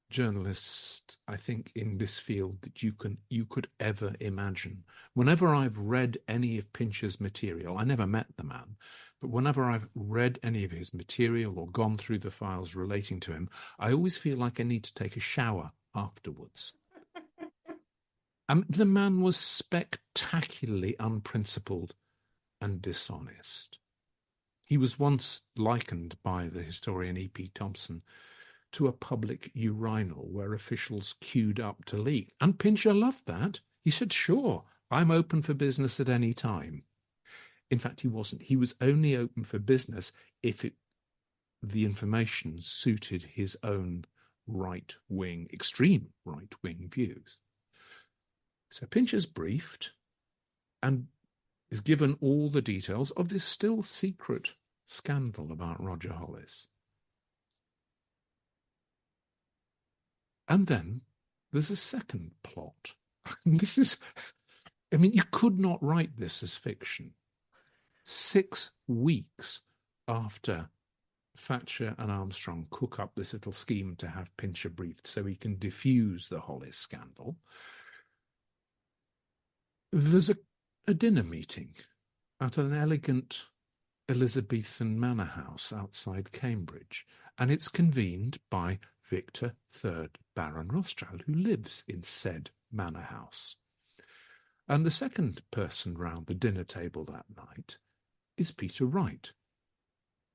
journalists, I think, in this field that you could ever imagine. Whenever I've read any of Pincher's material, I never met the man, but whenever I've read any of his material or gone through the files relating to him, I always feel like I need to take a shower afterwards. The man was spectacularly unprincipled and dishonest. He was once likened by the historian E.P. Thompson to a public urinal where officials queued up to leak. And Pincher loved that. He said, sure, I'm open for business at any time. In fact, he wasn't. He was only open for business if the information suited his own right-wing, extreme right-wing views. So Pincher's briefed and is given all the details of this still secret scandal about Roger Hollis. And then there's a second plot. This is, I mean, you could not write this as fiction. 6 weeks after Thatcher and Armstrong cook up this little scheme to have Pincher briefed so he can diffuse the Hollis scandal, there's a dinner meeting at an elegant Elizabethan manor house outside Cambridge, and it's convened by Victor III Baron Rothschild, who lives in said manor house. And the second person round the dinner table that night is Peter Wright,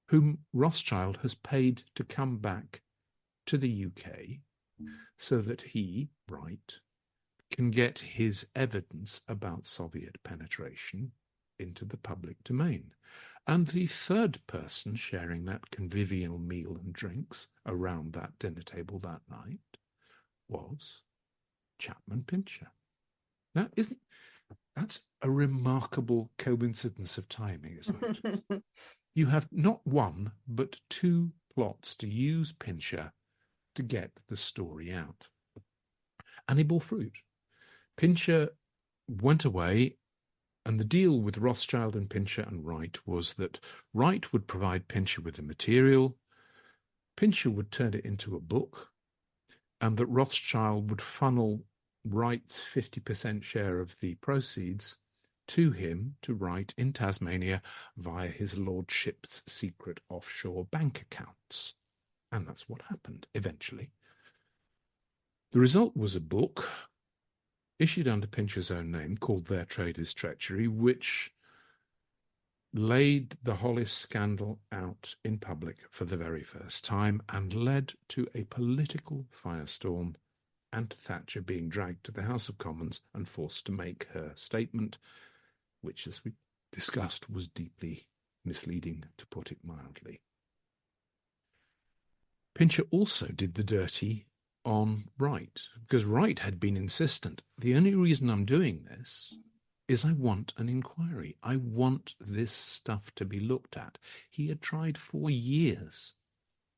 whom Rothschild has paid to come back to the UK so that he, Wright, can get his evidence about Soviet penetration into the public domain. And the third person sharing that convivial meal and drinks around that dinner table that night was Chapman Pincher. Now, that's a remarkable coincidence of timing, isn't it? You have not one, but 2 plots to use Pincher to get the story out. And he bore fruit. Pincher went away, and the deal with Rothschild and Pincher and Wright was that Wright would provide Pincher with the material, Pincher would turn it into a book, and that Rothschild would funnel Wright's 50% share of the proceeds to him to Wright in Tasmania via his lordship's secret offshore bank accounts. And that's what happened eventually. The result was a book issued under Pincher's own name called Their Trade is Treachery, which laid the Hollis scandal out in public for the very first time and led to a political firestorm and Thatcher being dragged to the House of Commons and forced to make her statement, which, as we discussed, was deeply misleading, to put it mildly. Pincher also did the dirty on Wright, because Wright had been insistent. The only reason I'm doing this is I want an inquiry. I want this stuff to be looked at. He had tried for years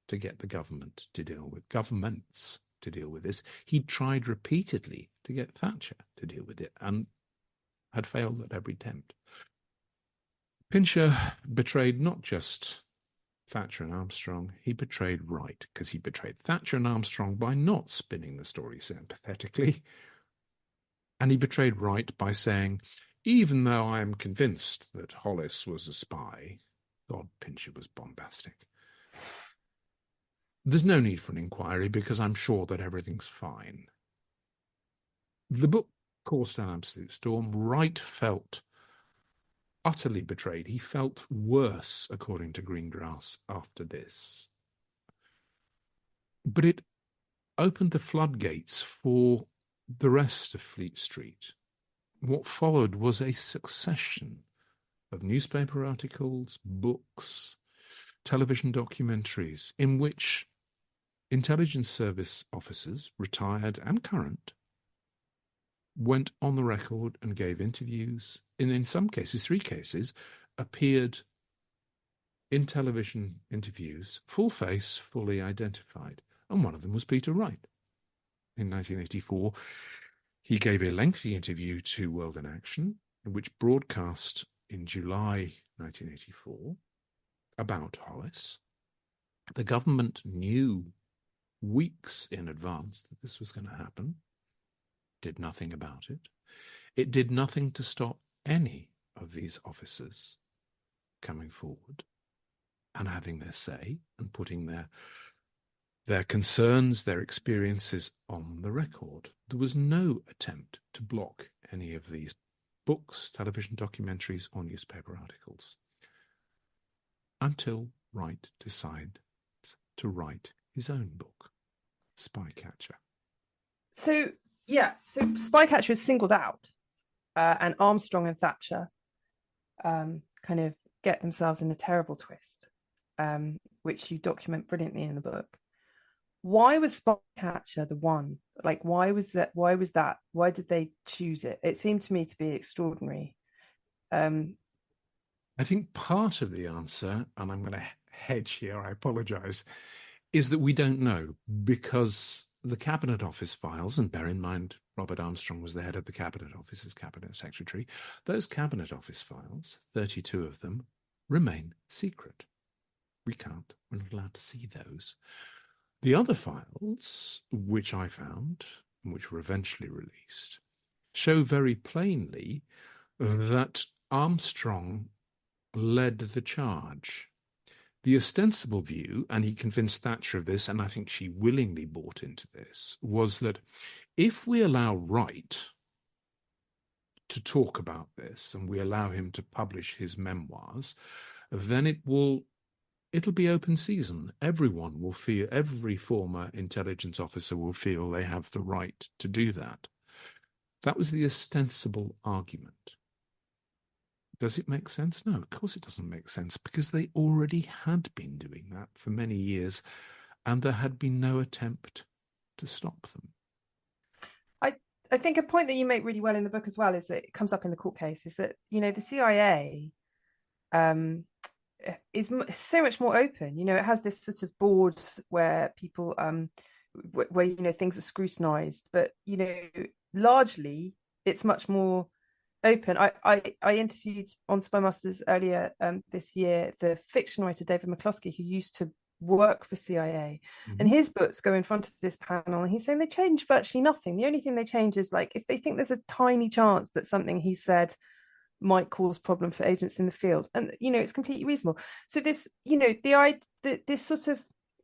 to get the governments to deal with this. He'd tried repeatedly to get Thatcher to deal with it and had failed at every attempt. Pincher betrayed not just Thatcher and Armstrong, he betrayed Wright, because he betrayed Thatcher and Armstrong by not spinning the story sympathetically. And he betrayed Wright by saying, even though I am convinced that Hollis was a spy, God, Pincher was bombastic. There's no need for an inquiry because I'm sure that everything's fine. The book caused an absolute storm. Wright felt utterly betrayed. He felt worse, according to Greengrass, after this. But it opened the floodgates for the rest of Fleet Street. What followed was a succession of newspaper articles, books, television documentaries, in which intelligence service officers, retired and current, went on the record and gave interviews, and in some cases, 3 cases, appeared in television interviews, full face, fully identified. And one of them was Peter Wright. In 1984, he gave a lengthy interview to World in Action, which broadcast in July 1984 about Hollis. The government knew weeks in advance that this was going to happen, did nothing about it. It did nothing to stop any of these officers coming forward and having their say and putting their concerns, their experiences on the record. There was no attempt to block any of these books, television documentaries, or newspaper articles until Wright decided to write his own book, Spycatcher. So Spycatcher is singled out, and Armstrong and Thatcher kind of get themselves in a terrible twist, which you document brilliantly in the book. Why was Spycatcher the one? Like, why was that? Why did they choose it? It seemed to me to be extraordinary. I think part of the answer, and I'm going to hedge here, I apologize, is that we don't know, because the Cabinet Office files, and bear in mind, Robert Armstrong was the head of the Cabinet Office as Cabinet Secretary, those Cabinet Office files, 32 of them, remain secret. We're not allowed to see those. The other files, which I found, which were eventually released, show very plainly that Armstrong led the charge. The ostensible view, and he convinced Thatcher of this, and I think she willingly bought into this, was that if we allow Wright to talk about this and we allow him to publish his memoirs, then it'll be open season. Everyone will feel, every former intelligence officer will feel they have the right to do that. That was the ostensible argument. Does it make sense? No, of course it doesn't make sense, because they already had been doing that for many years, and there had been no attempt to stop them. I think a point that you make really well in the book as well is that it comes up in the court case, is that, the CIA is so much more open. It has this sort of board where people, where things are scrutinized, but largely it's much more open. I interviewed on SpyMasters earlier this year the fiction writer David McCloskey, who used to work for CIA, and his books go in front of this panel, and he's saying they change virtually nothing. The only thing they change is, like, if they think there's a tiny chance that something he said might cause problem for agents in the field, and it's completely reasonable. So this, this sort of,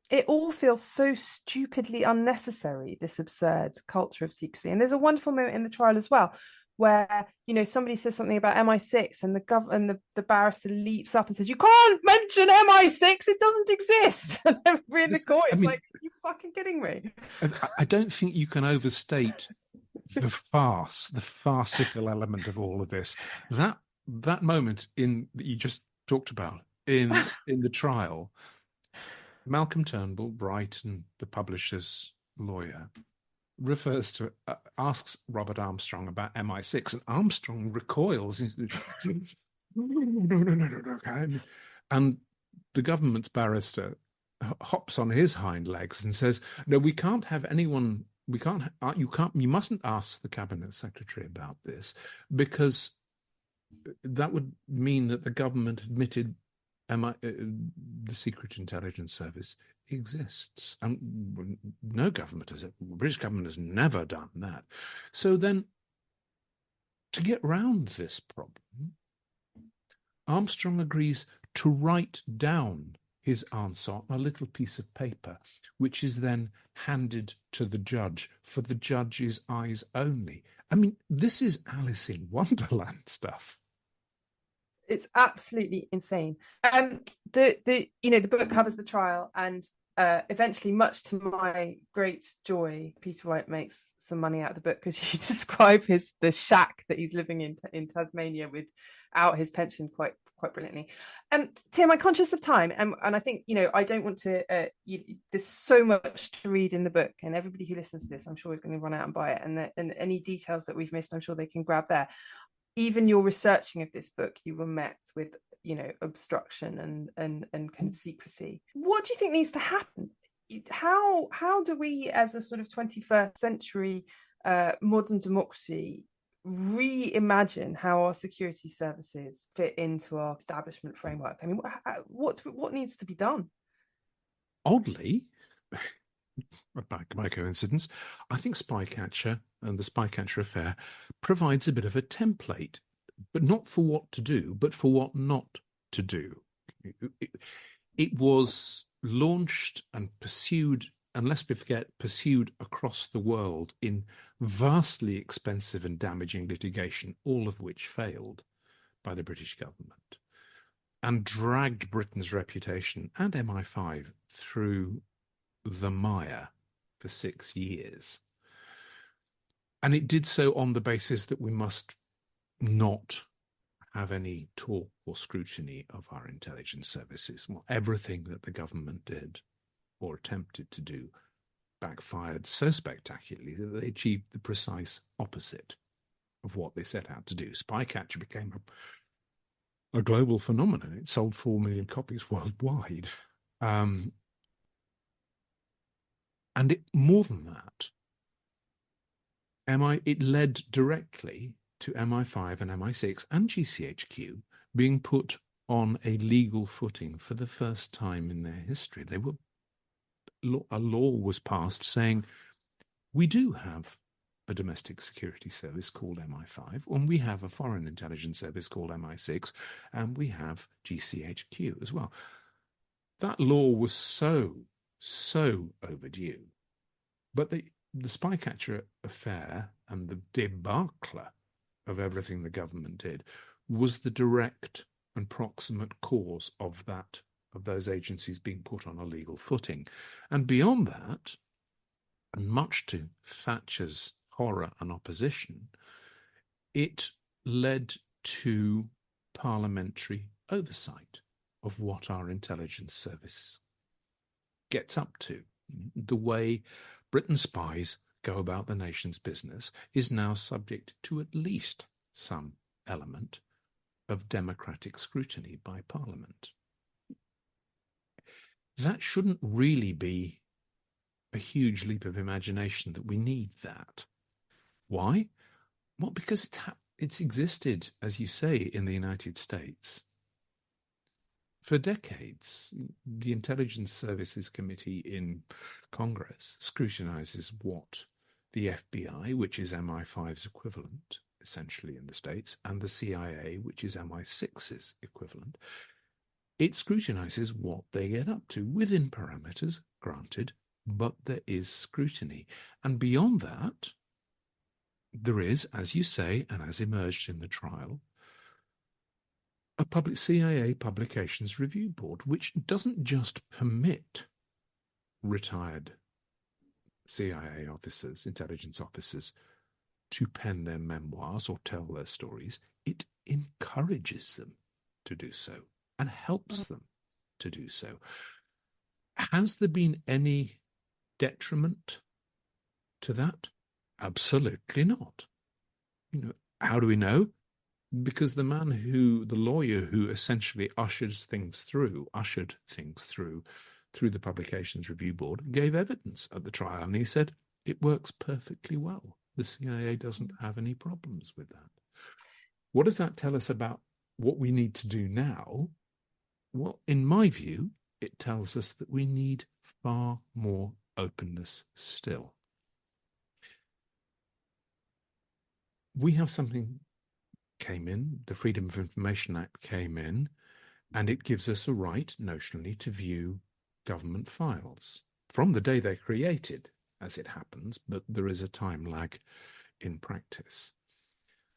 it all feels so stupidly unnecessary, this absurd culture of secrecy. And there's a wonderful moment in the trial as well, where somebody says something about MI6, and the barrister leaps up and says, "You can't mention MI6; it doesn't exist." And everybody in the court is like, "Are you fucking kidding me?" I don't think you can overstate the farcical element of all of this. That moment that you just talked about in the trial, Malcolm Turnbull, Bright, and the publishers lawyer refers to, asks Robert Armstrong about MI6, and Armstrong recoils. No. And the government's barrister hops on his hind legs and says, no, we can't have anyone, you mustn't ask the cabinet secretary about this, because that would mean that the government admitted the Secret Intelligence Service exists. And no government has, British government has never done that. So then, to get round this problem, Armstrong agrees to write down his answer on a little piece of paper, which is then handed to the judge for the judge's eyes only. I mean, this is Alice in Wonderland stuff. It's absolutely insane. The book covers the trial, and eventually, much to my great joy, Peter Wright makes some money out of the book, because you describe the shack that he's living in Tasmania without his pension quite brilliantly. Tim, I'm conscious of time, and I think I don't want to. There's so much to read in the book, and everybody who listens to this, I'm sure, is going to run out and buy it. And any details that we've missed, I'm sure they can grab there. Even your researching of this book, you were met with obstruction and kind of secrecy. What do you think needs to happen? How do we, as a sort of 21st century modern democracy, reimagine how our security services fit into our establishment framework? I mean, what needs to be done? Oddly, by coincidence, I think Spycatcher and the Spycatcher Affair provides a bit of a template, but not for what to do, but for what not to do. It was launched and pursued, and lest we forget, pursued across the world in vastly expensive and damaging litigation, all of which failed by the British government, and dragged Britain's reputation and MI5 through the mire for 6 years. And it did so on the basis that we must not have any talk or scrutiny of our intelligence services. Well, everything that the government did or attempted to do backfired so spectacularly that they achieved the precise opposite of what they set out to do. Spycatcher became a global phenomenon. It sold 4 million copies worldwide. And more than that, it led directly to MI5 and MI6 and GCHQ being put on a legal footing for the first time in their history. A law was passed saying, we do have a domestic security service called MI5, and we have a foreign intelligence service called MI6, and we have GCHQ as well. That law was so overdue. But the Spycatcher Affair and the debacle of everything the government did was the direct and proximate cause of those agencies being put on a legal footing. And beyond that, and much to Thatcher's horror and opposition, it led to parliamentary oversight of what our intelligence service gets up to. The way Britain's spies go about the nation's business is now subject to at least some element of democratic scrutiny by Parliament. That shouldn't really be a huge leap of imagination that we need that. Why? Well, because it's existed, as you say, in the United States. For decades, the Intelligence Services Committee in Congress scrutinizes what the FBI, which is MI5's equivalent, essentially in the States, and the CIA, which is MI6's equivalent. It scrutinizes what they get up to within parameters, granted, but there is scrutiny. And beyond that, there is, as you say, and as emerged in the trial, a public CIA Publications Review Board, which doesn't just permit retired CIA officers, intelligence officers, to pen their memoirs or tell their stories. It encourages them to do so and helps them to do so. Has there been any detriment to that? Absolutely not. How do we know? Because the lawyer who essentially ushered things through the Publications Review Board, gave evidence at the trial, and he said it works perfectly well. The CIA doesn't have any problems with that. What does that tell us about what we need to do now? Well, in my view, it tells us that we need far more openness still. We have something came in, the Freedom of Information Act came in, and it gives us a right, notionally, to view government files from the day they're created, as it happens, but there is a time lag in practice.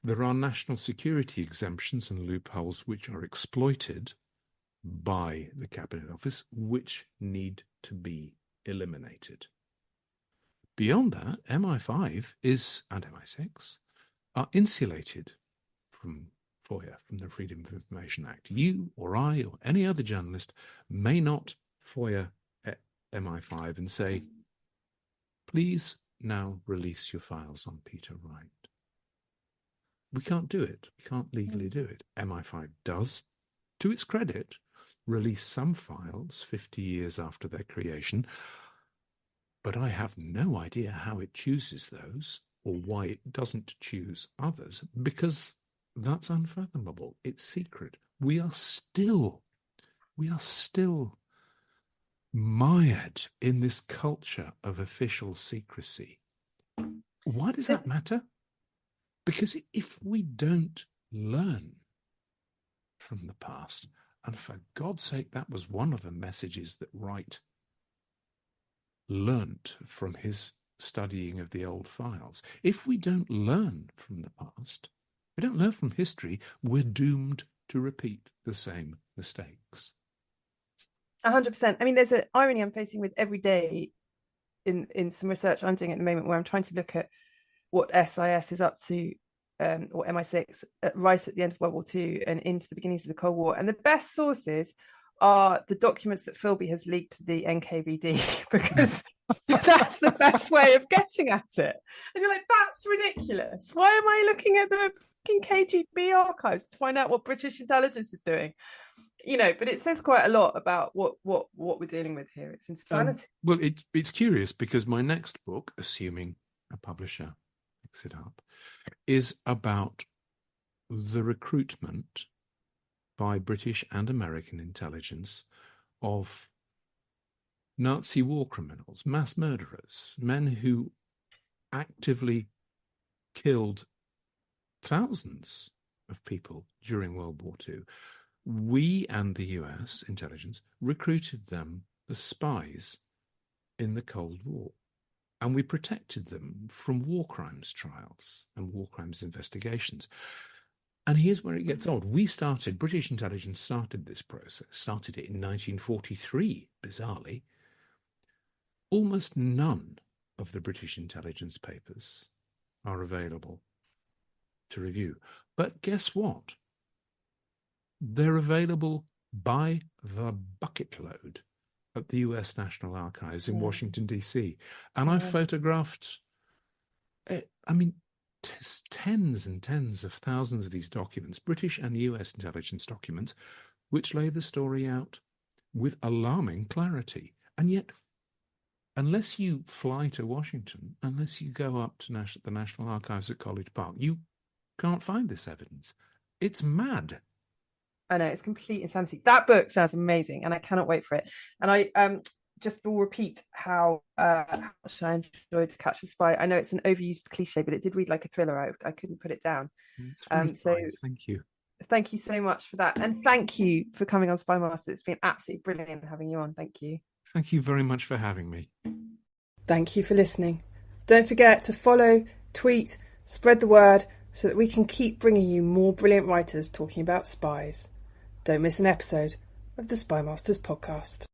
There are national security exemptions and loopholes which are exploited by the Cabinet Office, which need to be eliminated. Beyond that, MI5 and MI6 are insulated from FOIA, from the Freedom of Information Act. You or I or any other journalist may not FOIA MI5 and say, please now release your files on Peter Wright. We can't do it. We can't legally do it. MI5 does, to its credit, release some files 50 years after their creation, but I have no idea how it chooses those or why it doesn't choose others, because that's unfathomable. It's secret. We are still mired in this culture of official secrecy. Why does that matter? Because if we don't learn from the past, and for God's sake, that was one of the messages that Wright learnt from his studying of the old files. If we don't learn from the past, we don't learn from history, we're doomed to repeat the same mistakes. 100%. I mean, there's an irony I'm facing with every day in some research I'm doing at the moment, where I'm trying to look at what SIS is up to, or MI6, right at the end of World War II and into the beginnings of the Cold War. And the best sources are the documents that Philby has leaked to the NKVD, because that's the best way of getting at it. And you're like, that's ridiculous. Why am I looking at the KGB archives to find out what British intelligence is doing? But it says quite a lot about what we're dealing with here. It's insanity. Well, it's curious, because my next book, assuming a publisher picks it up, is about the recruitment by British and American intelligence of Nazi war criminals, mass murderers, men who actively killed thousands of people during World War II. We and the US intelligence recruited them as spies in the Cold War, and we protected them from war crimes trials and war crimes investigations. And here's where it gets odd. British intelligence started this process, started it in 1943, bizarrely. Almost none of the British intelligence papers are available to review. But guess what? They're available by the bucket load at the US National Archives in Washington, D.C. And I photographed, tens and tens of thousands of these documents, British and US intelligence documents, which lay the story out with alarming clarity. And yet, unless you fly to Washington, unless you go up to the National Archives at College Park, you can't find this evidence. It's mad. I know, it's complete insanity. That book sounds amazing, and I cannot wait for it. And I just will repeat how much I enjoyed To Catch a Spy. I know it's an overused cliche, but it did read like a thriller. I couldn't put it down. So thank you. Thank you so much for that. And thank you for coming on SpyMasters. It's been absolutely brilliant having you on. Thank you. Thank you very much for having me. Thank you for listening. Don't forget to follow, tweet, spread the word, so that we can keep bringing you more brilliant writers talking about spies. Don't miss an episode of the SpyMasters podcast.